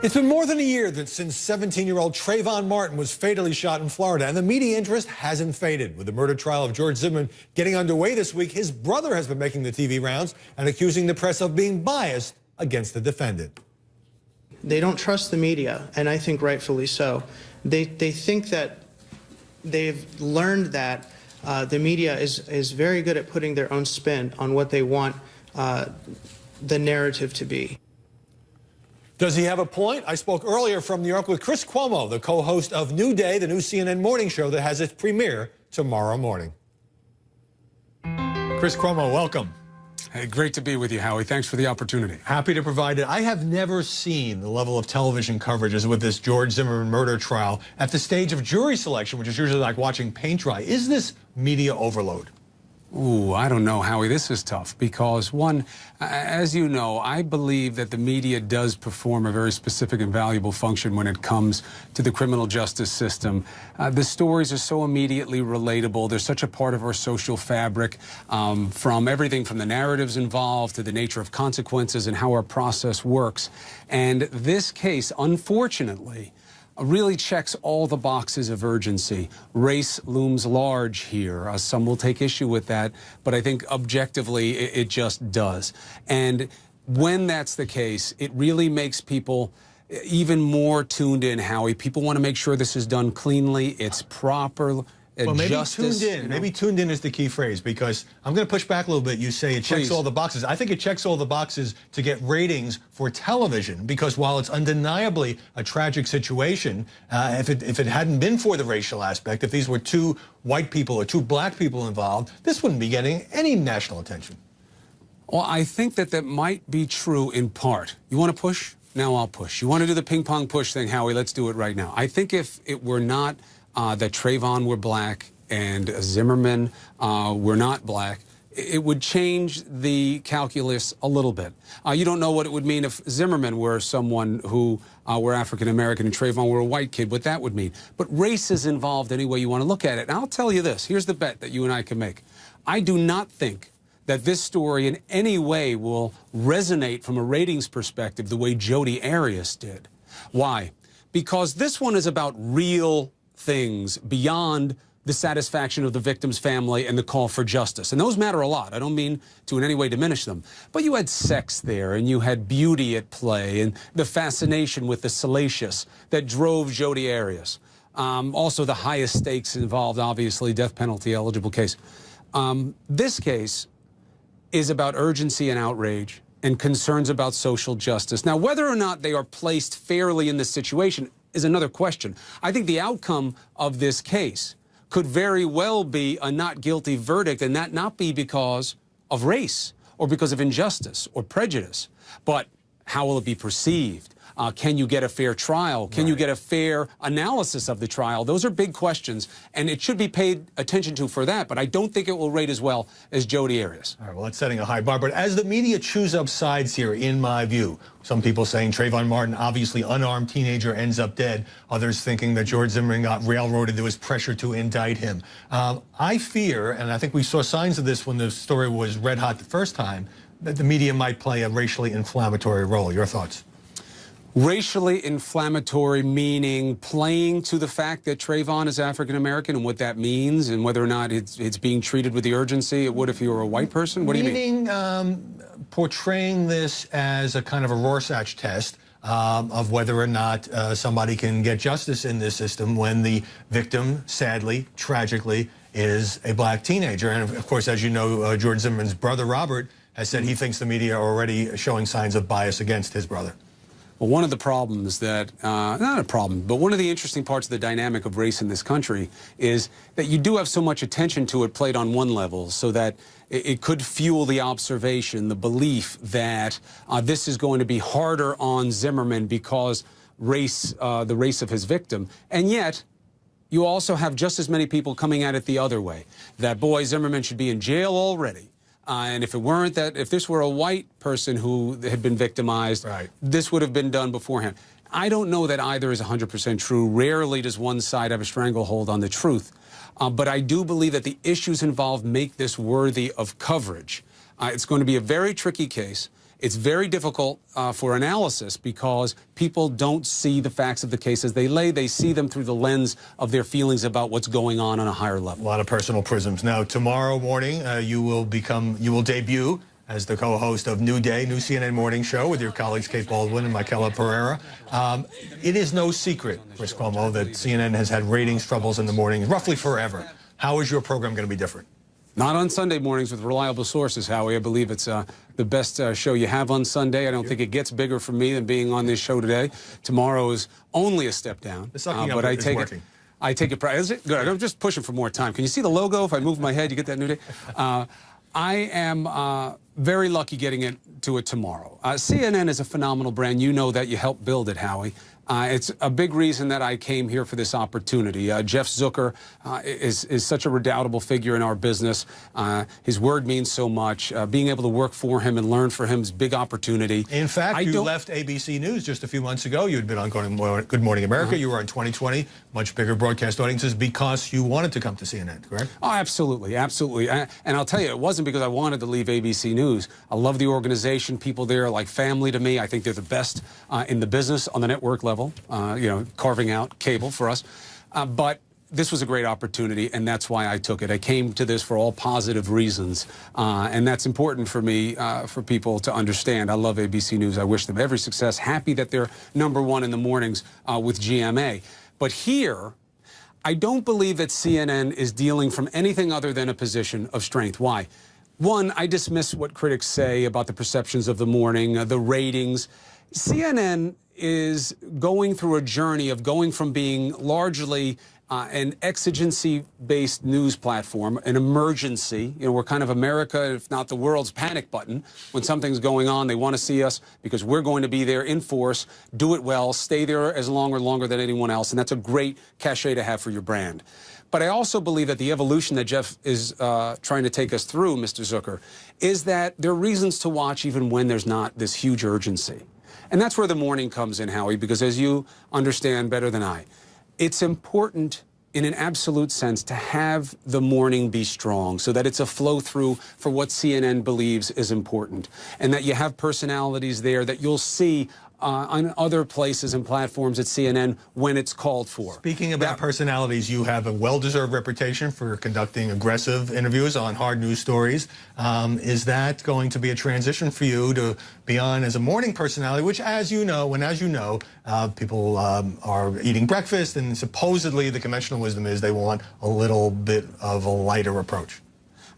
It's been more than a year since 17-year-old Trayvon Martin was fatally shot in Florida, and the media interest hasn't faded. With the murder trial of George Zimmerman getting underway this week, his brother has been making the TV rounds and accusing the press of being biased against the defendant. They don't trust the media, and I think rightfully so. They think that they've learned that the media is very good at putting their own spin on what they want the narrative to be. Does he have a point? I spoke earlier from New York with Chris Cuomo, the co-host of New Day, the new CNN morning show that has its premiere tomorrow morning. Chris Cuomo, welcome. Hey, great to be with you, Howie. Thanks for the opportunity. Happy to provide it. I have never seen the level of television coverage as with this George Zimmerman murder trial at the stage of jury selection, which is usually like watching paint dry. Is this media overload? Ooh, I don't know, Howie. This is tough because, one, as you know, I believe that the media does perform a very specific and valuable function when it comes to the criminal justice system. The stories are so immediately relatable. They're such a part of our social fabric, from everything from the narratives involved to the nature of consequences and how our process works. And this case, unfortunately, really checks all the boxes of urgency. Race looms large here. Some will take issue with that, but I think objectively it just does. And when that's the case, it really makes people even more tuned in, Howie. People want to make sure this is done cleanly, it's proper. Well, maybe justice, tuned in. You know? Maybe tuned in is the key phrase, because I'm going to push back a little bit. You say it checks all the boxes. I think it checks all the boxes to get ratings for television, because while it's undeniably a tragic situation, if it hadn't been for the racial aspect, if these were two white people or two black people involved, this wouldn't be getting any national attention. Well, I think that might be true in part. You want to push? Now I'll push. You want to do the ping pong push thing, Howie? Let's do it right now. I think if it were not that Trayvon were black and Zimmerman were not black, it would change the calculus a little bit. You don't know what it would mean if Zimmerman were someone who were African-American and Trayvon were a white kid, what that would mean. But race is involved any way you want to look at it. And I'll tell you this, here's the bet that you and I can make. I do not think that this story in any way will resonate from a ratings perspective the way Jodi Arias did. Why? Because this one is about real things beyond the satisfaction of the victim's family and the call for justice. And those matter a lot. I don't mean to in any way diminish them. But you had sex there, and you had beauty at play, and the fascination with the salacious that drove Jodi Arias. Also the highest stakes involved, obviously, death penalty eligible case. This case is about urgency and outrage and concerns about social justice. Now, whether or not they are placed fairly in this situation is another question. I think the outcome of this case could very well be a not guilty verdict, and that not be because of race or because of injustice or prejudice, but how will it be perceived? Can you get a fair trial? Can you get a fair analysis of the trial? Those are big questions, and it should be paid attention to for that, but I don't think it will rate as well as Jodi Arias. All right, well, that's setting a high bar, but as the media chews up sides here, in my view, some people saying Trayvon Martin, obviously unarmed teenager, ends up dead. Others thinking that George Zimmerman got railroaded. There was pressure to indict him. I fear, and I think we saw signs of this when the story was red hot the first time, that the media might play a racially inflammatory role. Your thoughts? Racially inflammatory, meaning playing to the fact that Trayvon is African-American and what that means, and whether or not it's being treated with the urgency it would if you were a white person? What do you mean? Meaning portraying this as a kind of a Rorschach test of whether or not somebody can get justice in this system when the victim, sadly, tragically, is a black teenager. And of course, as you know, George Zimmerman's brother, Robert, has said he thinks the media are already showing signs of bias against his brother. Well, one of the problems that, not a problem, but one of the interesting parts of the dynamic of race in this country is that you do have so much attention to it played on one level, so that it could fuel the observation, the belief that this is going to be harder on Zimmerman because race, the race of his victim. And yet, you also have just as many people coming at it the other way, that, boy, Zimmerman should be in jail already. And if it weren't that, if this were a white person who had been victimized, this would have been done beforehand. I don't know that either is 100% true. Rarely does one side have a stranglehold on the truth. But I do believe that the issues involved make this worthy of coverage. It's going to be a very tricky case. It's very difficult for analysis because people don't see the facts of the case as they lay. They see them through the lens of their feelings about what's going on a higher level. A lot of personal prisms. Now, tomorrow morning, you will debut as the co-host of New Day, new CNN morning show with your colleagues Kate Baldwin and Michaela Pereira. It is no secret, Chris Cuomo, that CNN has had ratings troubles in the morning roughly forever. How is your program going to be different? Not on Sunday mornings with reliable sources, Howie. I believe it's the best show you have on Sunday. I don't think it gets bigger for me than being on this show today. Tomorrow is only a step down. The sucking up but I is take working. I take it. Is it good? I'm just pushing for more time. Can you see the logo? If I move my head, you get that New Day. I am very lucky getting to it tomorrow. CNN is a phenomenal brand. You know that. You helped build it, Howie. It's a big reason that I came here for this opportunity. Jeff Zucker is such a redoubtable figure in our business. His word means so much. Being able to work for him and learn from him is a big opportunity. In fact, you left ABC News just a few months ago. You had been on Good Morning America. You were on 2020, much bigger broadcast audiences, because you wanted to come to CNN, correct? Oh, absolutely, absolutely. And I'll tell you, it wasn't because I wanted to leave ABC News. I love the organization. People there are like family to me. I think they're the best in the business on the network level. You know, carving out cable for us. But this was a great opportunity, and that's why I took it. I came to this for all positive reasons, and that's important for me, for people to understand. I love ABC News. I wish them every success. Happy that they're #1 in the mornings with GMA. But here, I don't believe that CNN is dealing from anything other than a position of strength. Why? One, I dismiss what critics say about the perceptions of the morning, the ratings. CNN is going through a journey of going from being largely an exigency-based news platform, an emergency. You know, we're kind of America, if not the world's panic button. When something's going on, they want to see us because we're going to be there in force, do it well, stay there as long or longer than anyone else, and that's a great cachet to have for your brand. But I also believe that the evolution that Jeff is trying to take us through, Mr. Zucker, is that there are reasons to watch even when there's not this huge urgency. And that's where the morning comes in, Howie, because as you understand better than I, it's important in an absolute sense to have the morning be strong so that it's a flow-through for what CNN believes is important, and that you have personalities there that you'll see on other places and platforms at CNN when it's called for. Speaking about personalities, you have a well-deserved reputation for conducting aggressive interviews on hard news stories. Is that going to be a transition for you to be on as a morning personality, which, as you know, people are eating breakfast, and supposedly the conventional wisdom is they want a little bit of a lighter approach?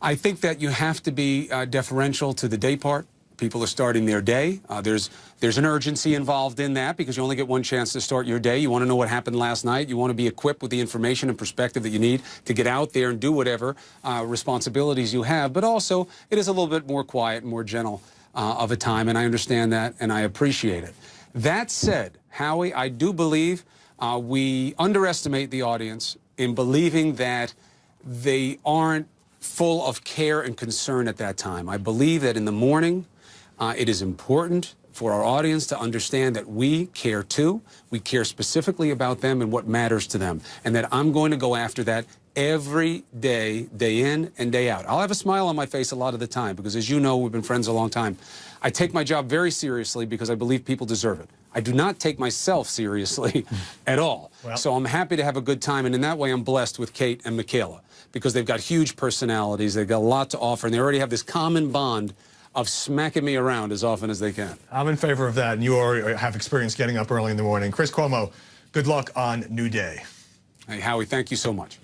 I think that you have to be deferential to the day part. People are starting their day. There's an urgency involved in that because you only get one chance to start your day. You want to know what happened last night. You want to be equipped with the information and perspective that you need to get out there and do whatever responsibilities you have. But also, it is a little bit more quiet and more gentle of a time, and I understand that, and I appreciate it. That said, Howie, I do believe we underestimate the audience in believing that they aren't full of care and concern at that time. I believe that in the morning, it is important for our audience to understand that we care too. We care specifically about them and what matters to them, and that I'm going to go after that every day, day in and day out. I'll have a smile on my face a lot of the time because, as you know, we've been friends a long time. I take my job very seriously because I believe people deserve it. I do not take myself seriously at all. Well, so I'm happy to have a good time, and in that way I'm blessed with Kate and Michaela because they've got huge personalities, they've got a lot to offer, and they already have this common bond of smacking me around as often as they can. I'm in favor of that, and you already have experience getting up early in the morning. Chris Cuomo, good luck on New Day. Hey, Howie, thank you so much.